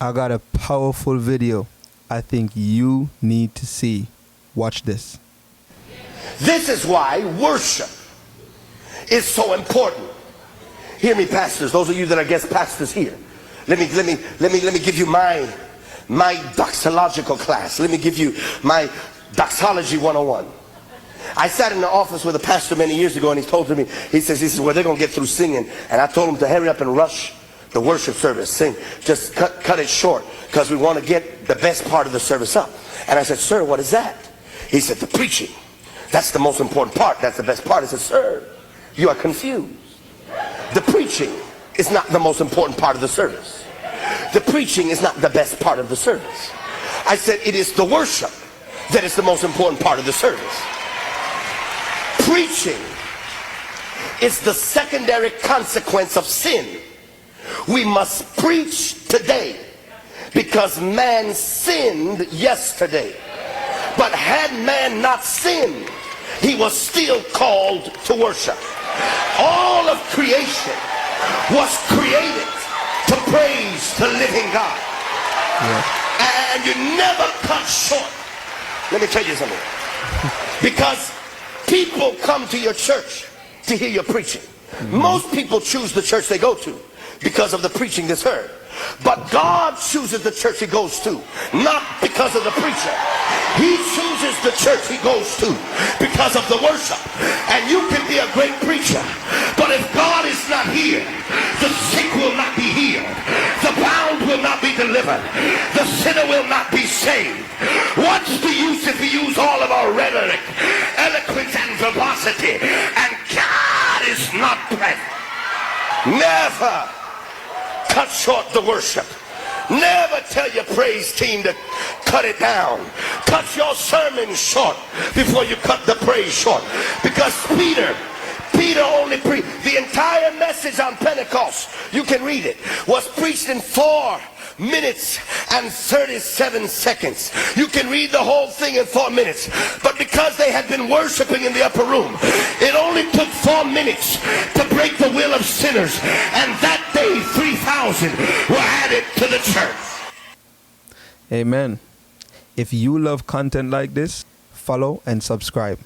I got a powerful video I think you need to see. Watch this. This is why worship is so important. Hear me, pastors, those of you that are guest pastors here. Let me give you my doxological class. Let me give you my doxology 101. I sat in the office with a pastor many years ago, and he told me, he says, well, they're going to get through singing. And I told him to hurry up and rush the worship service. Sing, just cut it short, because we want to get the best part of the service up. And I said, sir, what is that? He said, the preaching. That's the most important part. That's the best part. I said, sir, you are confused. The preaching is not the most important part of the service. The preaching is not the best part of the service. I said, it is the worship that is the most important part of the service. Preaching is the secondary consequence of sin. We must preach today because man sinned yesterday. But had man not sinned, he was still called to worship. All of creation was created to praise the living God. Yeah. And you never cut short. Let me tell you something. Because people come to your church to hear your preaching. Most people choose the church they go to because of the preaching that's heard. But God chooses the church he goes to, not because of the preacher. He chooses the church he goes to because of the worship. And you can be a great preacher, but if God is not here, the sick will not be healed, the bound will not be delivered, the sinner will not be saved. What's the use if we use all of our rhetoric, eloquence, and verbosity, and God is not present? Never cut short the worship. Never tell your praise team to cut it down. Cut your sermon short before you cut the praise short. Because Peter only preached the entire message on Pentecost. You can read it. Was preached in 4 minutes and 37 seconds. You can read the whole thing in 4 minutes. But because they had been worshiping in the upper room, it only took 4 minutes to break the will of sinners. And that day 3,000 were added to the church. Amen. If you love content like this, follow and subscribe.